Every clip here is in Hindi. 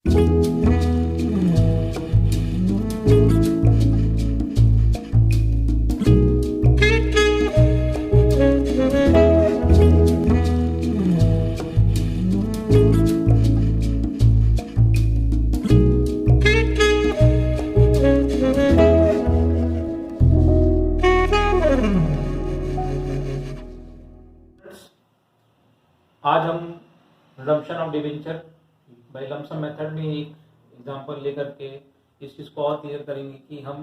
आज हम redemption of debenture by lump sum method में एक एग्जांपल लेकर के इस चीज़ को और क्लियर करेंगे कि हम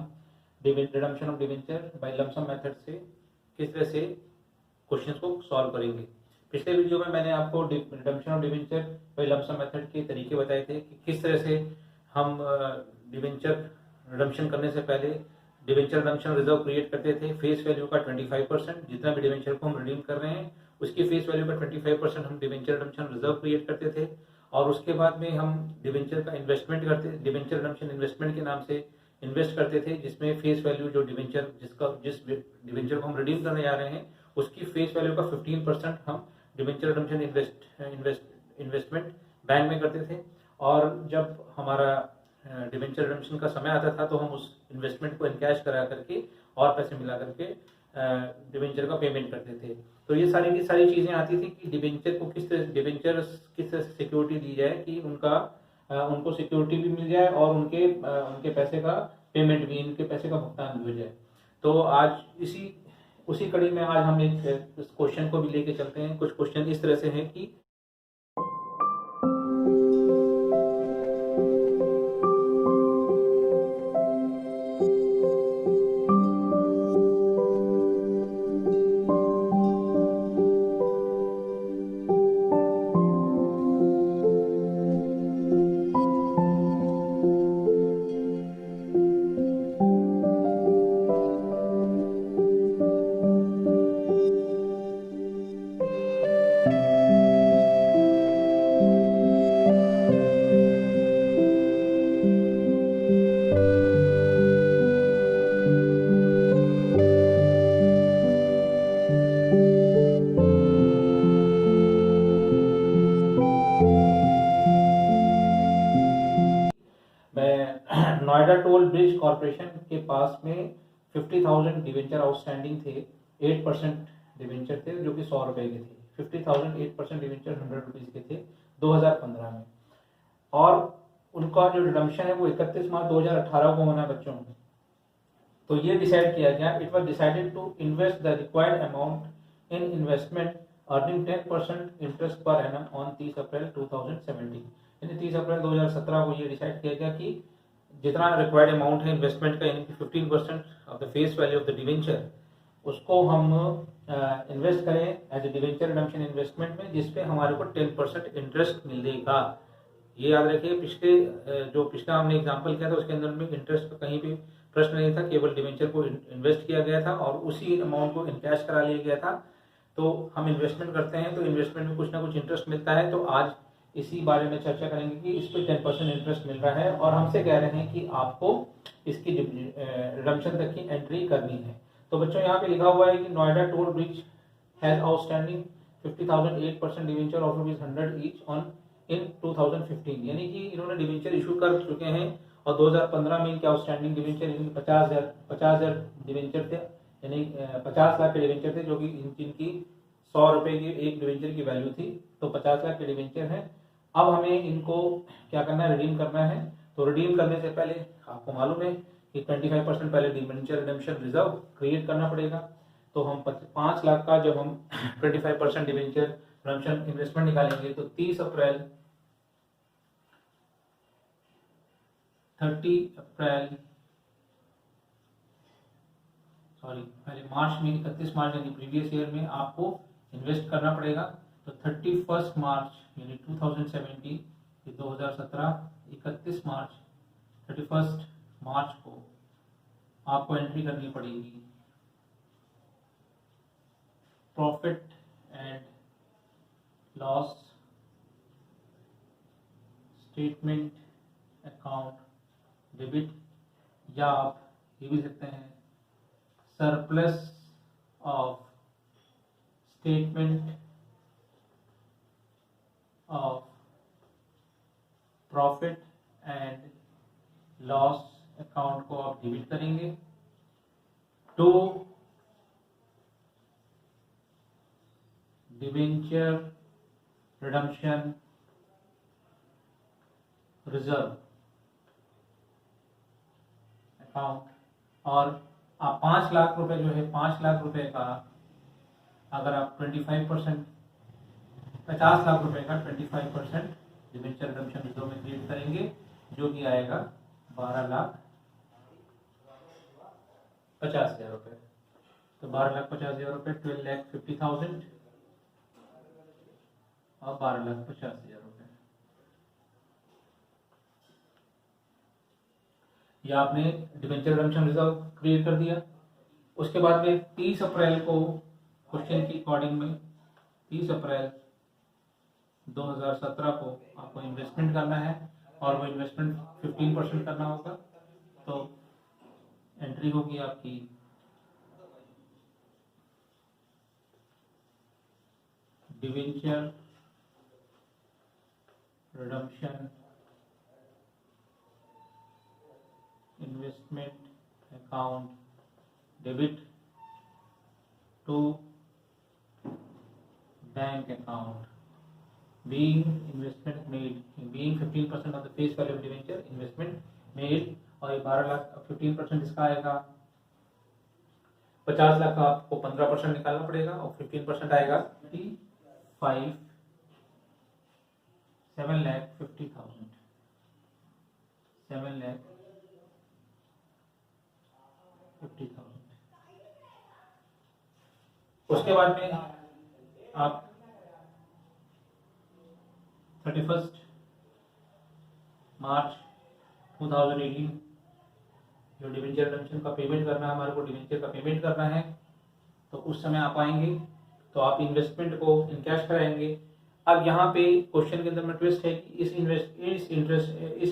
redemption of debenture by lump sum method से किस तरह से क्वेश्चंस को सॉल्व करेंगे। पिछले वीडियो में मैंने आपको redemption of debenture by lump sum method के तरीके बताए थे कि किस तरह से हम डिवेंचर रिडम्पशन करने से पहले डिवेंचर रिडम्पशन रिजर्व क्रिएट करते थे। फेस वैल्यू का 25%, जितना भी डिवेंचर को हम रिडीम कर रहे हैं उसकी फेस वैल्यू का 25% हम डिवेंचर रिडम्पशन रिजर्व क्रिएट करते थे। और उसके बाद में हम डिवेंचर का इन्वेस्टमेंट करते, डिवेंचर रिडम्पशन इन्वेस्टमेंट के नाम से इन्वेस्ट करते थे, जिसमें फेस वैल्यू जो डिवेंचर जिस डिवेंचर को हम रिडीम करने जा रहे हैं उसकी फेस वैल्यू का 15% हम डिवेंचर रिडम्पशन इन्वेस्टमेंट बैंक में करते थे। और जब हमारा डिवेंचर रिडम्पशन का समय आता था तो हम उस इन्वेस्टमेंट को इनकैश करा करके और पैसे मिला करके डिवेंचर का पेमेंट करते थे। तो ये सारी की सारी चीजें आती थी कि डिवेंचर को किस तरह से सिक्योरिटी दी जाए कि उनको सिक्योरिटी भी मिल जाए और उनके पैसे का पेमेंट भी, इनके पैसे का भुगतान भी हो जाए। तो आज उसी कड़ी में आज हम एक क्वेश्चन को भी लेके चलते हैं। कुछ क्वेश्चन इस तरह से हैं कि नोएडा टोल ब्रिज कॉर्पोरेशन के पास में 50,000 डिवेंचर आउटस्टैंडिंग थे। 8% डिवेंचर थे जो कि 100 रुपए के थे। 50,000 8% डिवेंचर 100 रुपीज के थे 2015 में। और उनका जो रिडम्पशन है वो 31 मार्च 2018 को होना बच्चों। तो ये डिसाइड किया गया, it was decided to invest the required amount in investment earning 10% interest per annum on 30 April 2017। यानी 30 अप्रैल 2017 को ये डिसाइड किया गया कि जितना रिक्वायर्ड अमाउंट है इन्वेस्टमेंट का, यानी कि 15% of the face value of the debenture, उसको हम इन्वेस्ट करें as a debenture redemption investment में, जिसपे हमारे को 10% इंटरेस्ट मिलेगा। ये याद रखिए, जो पिछला हमने एग्जाम्पल किया था उसके अंदर में इंटरेस्ट का कहीं भी प्रश्न नहीं था, केवल डिवेंचर को इन्वेस्ट किया गया था और उसी अमाउंट को इनकैश करा लिया गया था। तो हम इन्वेस्टमेंट करते हैं तो इन्वेस्टमेंट में कुछ ना कुछ इंटरेस्ट मिलता है। तो आज इसी बारे में चर्चा करेंगे कि इस पे 10% इंटरेस्ट मिल रहा है और हमसे कह रहे हैं कि आपको इसकी रिडम्पशन तक की एंट्री करनी है। तो बच्चों यहाँ पे लिखा हुआ है कि Noida toll bridge has outstanding 50,000 8% debenture of ₹100 each on in 2015, यानी कि इन्होंने डिवेंचर इशू कर चुके हैं और 2015 में इनके आउटस्टैंडिंग डिवेंचर 50,000 डिवेंचर थे, यानी 50 लाख के डिवेंचर थे, जो कि इनकी 100 रुपए की एक डिवेंचर की वैल्यू थी। तो 50 लाख के डिवेंचर हैं। अब हमें इनको क्या करना है, रिडीम करना है। तो रिडीम करने से पहले आपको मालूम है कि 25% पहले डिवेंचर रिडेम्पशन रिजर्व क्रिएट करना पड़ेगा। तो हम 5 लाख का जब हम 25% डिवेंचर रिडेम्पशन इन्वेस्टमेंट निकालेंगे तो 30 मार्च में, 31 मार्च यानी प्रीवियस ईयर में आपको इन्वेस्ट करना पड़ेगा। तो 31 मार्च यानी 2017, 31 मार्च 31 मार्च को आपको एंट्री करनी पड़ेगी profit and loss statement account debit, या आप ये भी सकते हैं surplus of statement of profit and loss account को आप डेबिट करेंगे। To debenture redemption reserve account, और आप 5 लाख रुपए जो है 5 लाख रुपए का अगर आप 25%, 50 लाख रुपए का 25% डिबेंचर रिडम्पशन रिजर्व में क्रिएट करेंगे, जो कि आएगा 12,50,000 रुपए। तो 12,50,000 रुपए, 12,50,000 और 12,50,000 रुपए, ये आपने डिबेंचर रिडम्पशन रिजर्व क्रिएट कर दिया। उसके बाद में 30 अप्रैल को क्वेश्चन की अकॉर्डिंग में 30 अप्रैल 2017 को आपको इन्वेस्टमेंट करना है, और वो इन्वेस्टमेंट 15% करना होगा। तो एंट्री होगी आपकी debenture redemption investment account debit to bank account, being investment made, being 15% of the face value of debenture investment made, और ये 12 लाख 15% इसका आएगा। 50 लाख का आपको 15% निकालना पड़ेगा और 15% आएगा 7,50,000, 7,50,000। उसके बाद में आप 31 मार्च 2018 जो डिबेंचर रिडम्पशन का पेमेंट करना है, हमारे को डिबेंचर का पेमेंट करना है, तो उस समय आप आएंगे तो आप इन्वेस्टमेंट को इनकैश कराएंगे। अब यहाँ पे क्वेश्चन के अंदर में ट्विस्ट है कि इस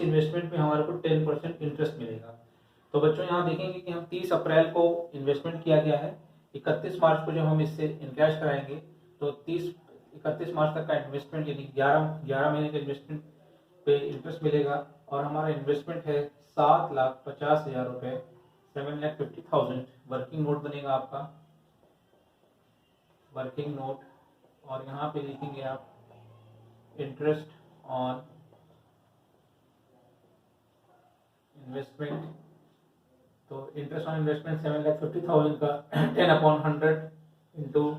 इन्वेस्टमेंट में हमारे को 10% इंटरेस्ट मिलेगा। तो बच्चों यहाँ देखेंगे कि हम 30 अप्रैल को इन्वेस्टमेंट किया गया है, 31 मार्च को जब हम इससे इनकैश कराएंगे तो 31 मार्च तक का इन्वेस्टमेंट यानी 11 महीने के इन्वेस्टमेंट पे इंटरेस्ट मिलेगा, और हमारा इन्वेस्टमेंट है 7,50,000 रुपए, 7,50,000। वर्किंग नोट बनेगा आपका, वर्किंग नोट, और यहाँ पे लिखेंगे आप इंटरेस्ट ऑन इन्वेस्टमेंट। तो इंटरेस्ट ऑन इन्वेस्टमेंट 7,50,000 का 10/100 इंटू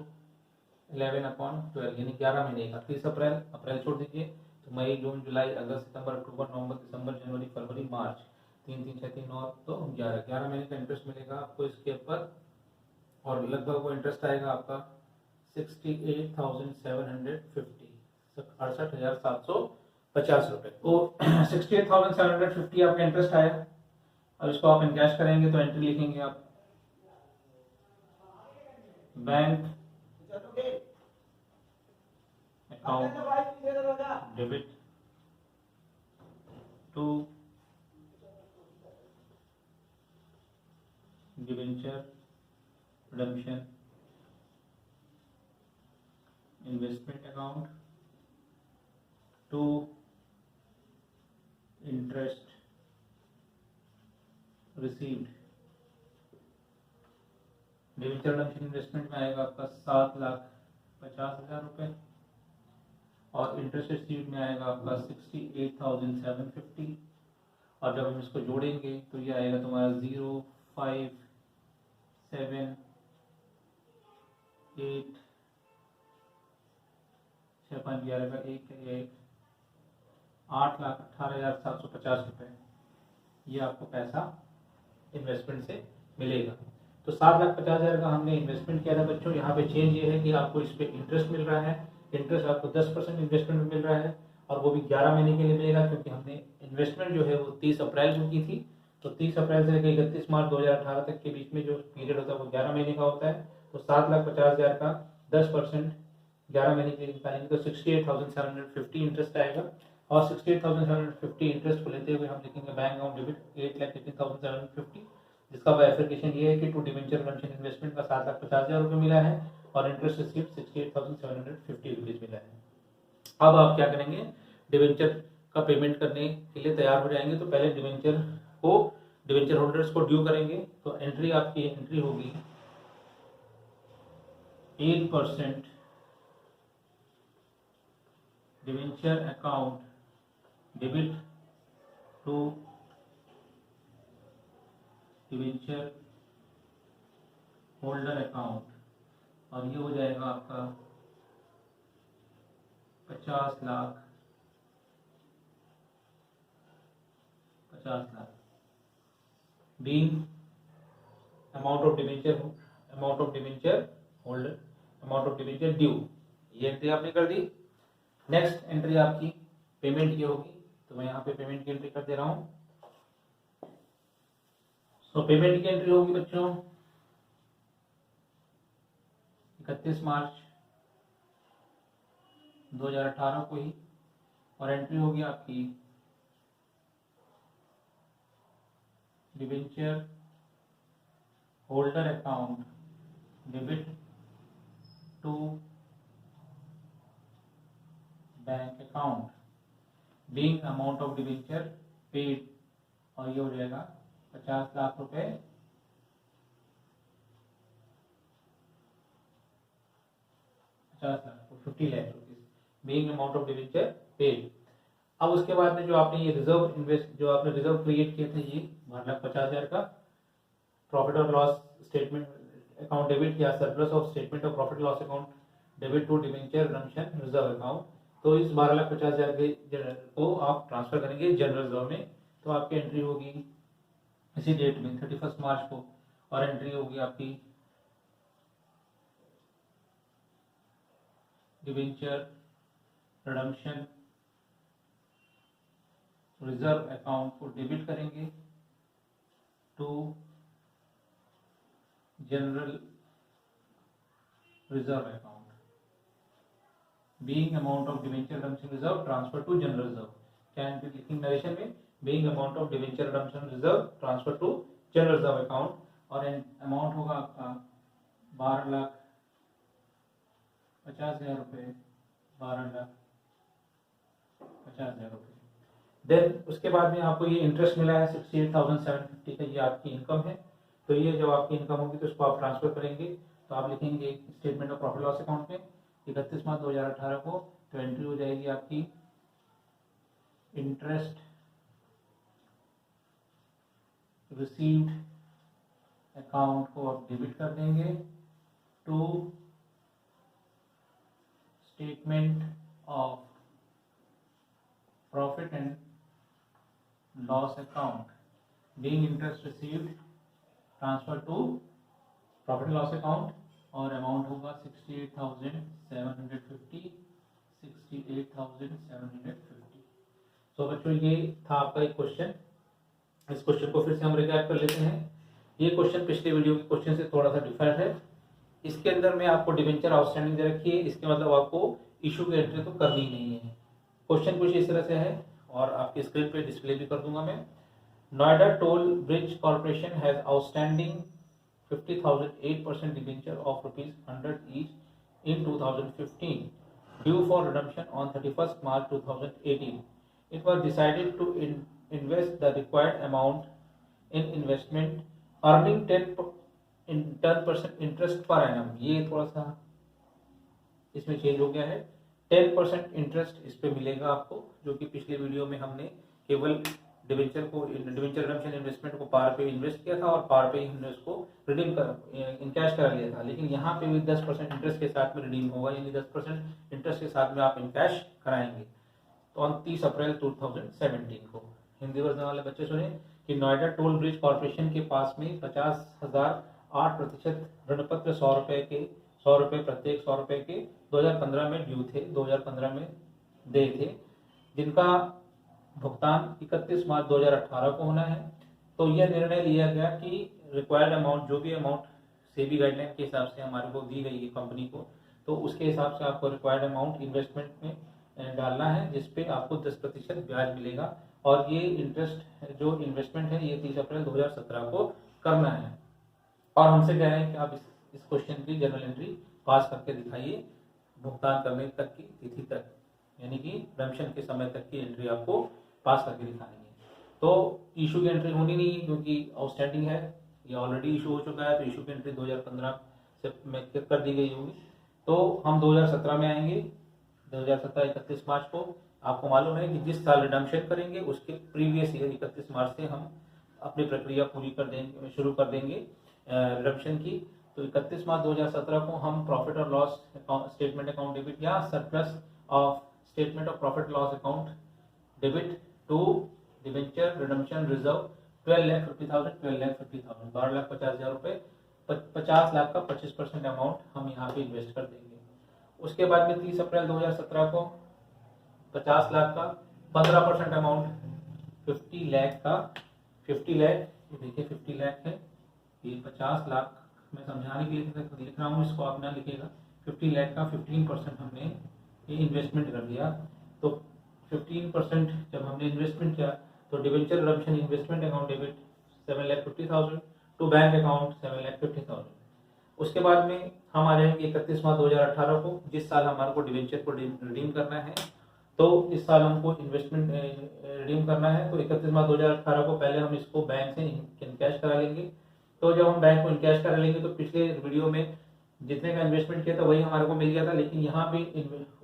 11/12 यानी 11 महीने का। 30 अप्रैल छोड़ दीजिए, तो मई, जून, जुलाई, अगस्त, सितंबर, अक्टूबर, नवंबर, दिसंबर, जनवरी, फरवरी, मार्च, 3 3 6 3 9 तो 11 महीने का इंटरेस्ट मिलेगा आपको इसके ऊपर, और लगभग वो इंटरेस्ट आएगा आपका 68,750, 68,750 रुपए। तो 68,750 आपका इंटरेस्ट आया, और इसको आप इनकैश करेंगे तो एंट्री लिखेंगे आप bank account debit to debenture redemption investment account to interest received. Debenture redemption investment में आएगा आपका 7,50,000 रुपए, और इंटरेस्ट रिसीव्ड में आएगा आपका 68,750, और जब हम इसको जोड़ेंगे तो ये आएगा तुम्हारा 0,5,7,8 6,11 का 1 8,18,750 रुपए, ये आपको पैसा इन्वेस्टमेंट से मिलेगा। तो 7,50,000 का हमने इन्वेस्टमेंट किया था बच्चों। यहाँ पे चेंज ये है कि आपको इस पे इंटरेस्ट मिल रहा है, इंटरेस्ट आपको 10% इन्वेस्टमेंट में मिल रहा है, और वो भी 11 महीने के लिए मिलेगा, क्योंकि हमने इन्वेस्टमेंट जो है वो 30 अप्रैल को की थी। तो 30 अप्रैल से लेकर 31 मार्च 2018 तक के बीच में जो पीरियड होता है वो 11 महीने का होता है। तो 7,50,000 का 10% 11 महीने के लिए निकालेंगे तो 68,750 इंटरेस्ट आएगा, और 68,750 इंटरेस्ट को लेते हुए हम लिखेंगे बैंक अकाउंट डेबिट 8,18,750, जिसका बाइफरकेशन ये है कि टू डिबेंचर रिडम्पशन इन्वेस्टमेंट का 7,50,000 रुपये मिला है, और इंटरेस्ट रिसीव्ड 68,750 रुपीज मिला है। अब आप क्या करेंगे, डिबेंचर का पेमेंट करने के लिए तैयार हो जाएंगे तो पहले डिवेंचर होल्डर्स को ड्यू करेंगे। तो आपकी एंट्री होगी 8% debenture account debit to debenture holder account, और ये हो जाएगा आपका 50 lakh being amount of debenture holder, amount of debenture due, ये एंट्री आपने कर दी। नेक्स्ट एंट्री आपकी पेमेंट की होगी, तो मैं यहाँ पे पेमेंट की एंट्री कर दे रहा हूँ। सो पेमेंट की एंट्री होगी बच्चों 31 मार्च 2018 को ही, और एंट्री होगी आपकी debenture holder account debit to bank account being amount of debenture paid, और ये हो जाएगा 50 लाख रुपए, 50 lakh rupees being amount of debenture paid. अब उसके बाद में जो आपने ये रिजर्व क्रिएट किए थे, ये 12,50,000 का प्रॉफिट और लॉस स्टेटमेंट अकाउंट डेबिट या surplus of statement of profit loss account debit to debenture redemption reserve account, तो इस 12,50,000 के को आप ट्रांसफर करेंगे जनरल रिजर्व में। तो आपकी एंट्री होगी इसी डेट में 31 मार्च को, और एंट्री होगी आपकी डिवेंचर रिडम्पशन रिजर्व अकाउंट को डेबिट करेंगे to general reserve account being amount of debenture redemption reserve transfer to general reserve. क्या एंट्री लिखेंगे नरेशन में, being amount of debenture redemption reserve transfer to general reserve account, और अमाउंट होगा आपका 12,50,000 रुपये, 12,50,000 रुपये। देन उसके बाद में आपको ये इंटरेस्ट मिला है 68,750 का, ये आपकी इनकम है। तो ये जब आपकी इनकम होगी तो इसको आप ट्रांसफर करेंगे, तो आप लिखेंगे statement of profit loss account में 31 मार्च 2018 को, तो एंट्री हो जाएगी आपकी इंटरेस्ट रिसीव्ड अकाउंट को आप डेबिट कर देंगे to statement of profit and loss account being interest received transfer to profit loss account, और अमाउंट होगा 68,750। तो बच्चों ये था आपका एक क्वेश्चन। इस क्वेश्चन को फिर से हम रिकैप कर लेते हैं। ये क्वेश्चन पिछले वीडियो के क्वेश्चन से थोड़ा सा डिफरेंट है। इसके अंदर में आपको डिवेंचर आउटस्टैंडिंग दे रखी है, इसके मतलब आपको इशू की एंट्री तो करनी नहीं है। क्वेश्चन कुछ इस तरह से है, और आपकी स्क्रीन पे डिस्प्ले भी कर दूंगा मैं। Noida toll bridge corporation has outstanding 50,000 8% debenture of ₹100 each in 2015 due for redemption on 31st March 2018. It was decided to invest the required amount in investment earning 10% interest per annum. ये थोड़ा सा इसमें चेंज हो गया है, 10% इंटरेस्ट इस पे मिलेगा आपको, जो कि पिछले वीडियो में हमने केवल डिवेंचर रिडम्पशन इन्वेस्टमेंट को पार पे इन्वेस्ट किया था और पार पे ही हमने उसको रिडीम कर इनकैश करा लिया था। लेकिन यहाँ पे भी 10% इंटरेस्ट के साथ में रिडीम होगा, यानी 10% इंटरेस्ट के साथ में आप इनकैश कराएंगे। तो 29 अप्रैल 2017 को हिंदी वर्जन वाले बच्चे सुने कि नोएडा टोल ब्रिज कॉर्पोरेशन के पास में 50,000 8% ऋण पत्र 100 रुपए प्रत्येक 100 रुपए के 2015 में ड्यू थे, 2015 में दे थे, जिनका भुगतान 31 मार्च 2018 को होना है। तो यह निर्णय लिया गया कि रिक्वायर्ड अमाउंट, जो भी अमाउंट सेबी गाइडलाइन के हिसाब से हमारे को दी गई है कंपनी को, तो उसके हिसाब से आपको रिक्वायर्ड अमाउंट इन्वेस्टमेंट में डालना है, जिसपे आपको 10% ब्याज मिलेगा। और ये इंटरेस्ट जो इन्वेस्टमेंट है ये 30 अप्रैल 2017 को करना है। और हमसे कह रहे हैं कि आप इस क्वेश्चन की जनरल एंट्री पास करके दिखाइए भुगतान करने तक की तिथि तक। यानी कि रिडम्पशन के समय तक की एंट्री आपको पास करके दिखानी है। तो इशू की एंट्री होनी नहीं है क्योंकि आउटस्टैंडिंग है, ये ऑलरेडी इशू हो चुका है, तो इशू की एंट्री 2015 से में कर दी गई होगी। तो हम 2017 में आएंगे, 2017 31 मार्च को। आपको मालूम है कि जिस साल रिडम्पशन करेंगे उसके प्रीवियस ईयर 31 मार्च से हम अपनी प्रक्रिया पूरी कर देंगे, शुरू कर देंगे रिडम्पशन की। तो 31 मार्च 2017 को हम प्रॉफिट और लॉस स्टेटमेंट अकाउंट डेबिट या surplus of statement of profit loss account debit to debenture redemption reserve 12,50,000 12,50,000 रुपए, 50 लाख का 25% अमाउंट हम यहाँ पे इन्वेस्ट कर देंगे। उसके बाद में 30 अप्रैल 2017 को 50 लाख का 15% अमाउंट 50 लाख का 50 लाख, ये देखिए 50 लाख है, ये 50 लाख मैं समझाने के लिए लिख रहा हूँ, इसको आप ना लिखिएगा। 50 लाख का 15% हमने ये इन्वेस्टमेंट कर दिया। तो 15% जब हमने इन्वेस्टमेंट किया तो debenture redemption investment account debit 7,50,000 to bank account 7,50,000। उसके बाद में हम आ जाएंगे 31 मार्च 2018 को, जिस साल हमारे को डिवेंचर को रिडीम करना है। तो इस साल हमको इन्वेस्टमेंट रिडीम करना है, तो 31 मार्च 2018 को पहले हम इसको बैंक से इनकैश करा लेंगे। तो जब हम बैंक को इनकैश करा लेंगे तो पिछले वीडियो में जितने का इन्वेस्टमेंट किया था वही हमारे को मिल गया था, लेकिन यहाँ भी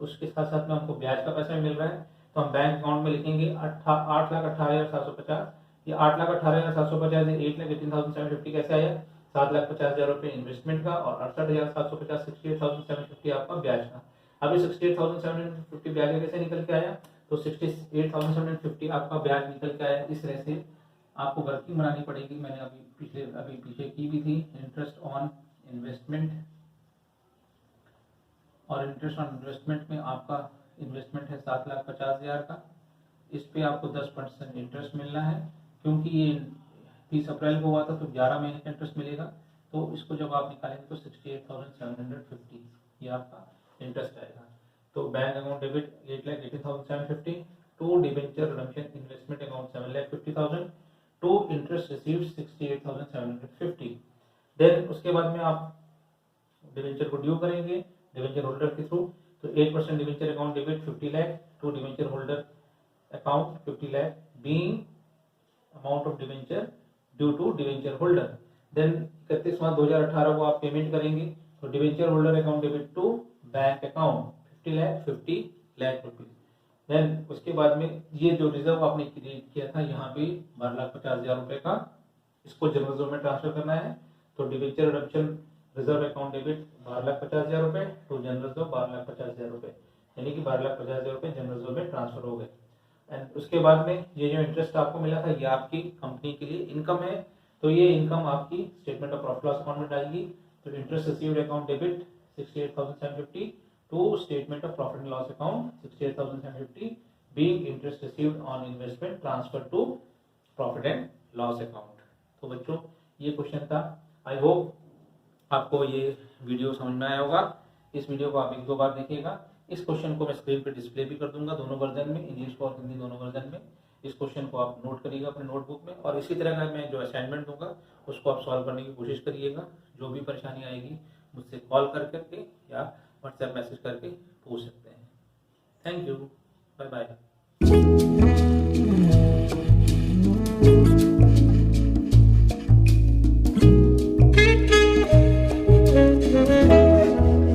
उसके साथ साथ में हमको ब्याज का पैसा मिल रहा है। तो हम बैंक अकाउंट में लिखेंगे 8,18,750। ये 8,18,750 8,18,750 कैसे आया? 7,50,000 रुपए इन्वेस्टमेंट का और 68,750 68,750 आपका ब्याज का। अभी 68,750 ब्याज का कैसे निकल के आया? तो 68,750 आपका ब्याज निकल के आया। इस तरह से आपको वर्किंग बनानी पड़ेगी, मैंने अभी पीछे की भी थी। इंटरेस्ट ऑन इन्वेस्टमेंट, और इंटरेस्ट ऑन इन्वेस्टमेंट में आपका इन्वेस्टमेंट है 7,50,000 का, इस पे आपको 10% इंटरेस्ट मिलना है। क्योंकि ये 30 अप्रैल को हुआ था तो 11 महीने का इंटरेस्ट मिलेगा। तो इसको जब आप निकालेंगे तो 68,750 ये आपका इंटरेस्ट आएगा। तो bank account debit 8,80,750 to debenture redemption investment account 7,50,000 to interest received 68,750। Then उसके बाद में आप डिवेंचर को ड्यू करेंगे डिवेंचर होल्डर के थ्रू। तो 8% debenture account debit 50 lakh to debenture holder account 50 lakh being amount of debenture due to debenture holder. Then 31 March 2018 को आप पेमेंट करेंगे तो debenture holder account debit to bank account 50 lakh rupees. Then उसके बाद में ये जो रिजर्व आपने क्रिएट किया था यहाँ पे 12,50,000 रुपए का, इसको जनरल रिजर्व में ट्रांसफर करना है। तो debenture redemption reserve account debit 12,50,000 रुपए टू जनरल रिजर्व 12,50,000 रुपए, यानी कि 12,50,000 रुपए जनरल रिजर्व में ट्रांसफर हो गए। एंड उसके बाद में ये जो इंटरेस्ट आपको मिला था ये आपकी कंपनी के लिए इनकम है। तो ये इनकम आपकी statement of profit loss account में डालेगी। तो interest received account debit 68,750 to statement of profit and loss account 68,750 being interest received on investment transfer to profit and loss account. तो बच्चों ये क्वेश्चन था। आई होप आपको ये वीडियो समझ में आया होगा। इस वीडियो को आप 1-2 बार देखिएगा। इस क्वेश्चन को मैं स्क्रीन पे डिस्प्ले भी कर दूंगा दोनों वर्जन में, इंग्लिश और हिंदी दोनों वर्जन में। इस क्वेश्चन को आप नोट करिएगा अपने नोटबुक में, और इसी तरह का मैं जो असाइनमेंट दूंगा उसको आप सॉल्व करने की कोशिश करिएगा। जो भी परेशानी आएगी मुझसे कॉल करके या व्हाट्सएप मैसेज करके पूछ सकते हैं। Thank you, bye bye.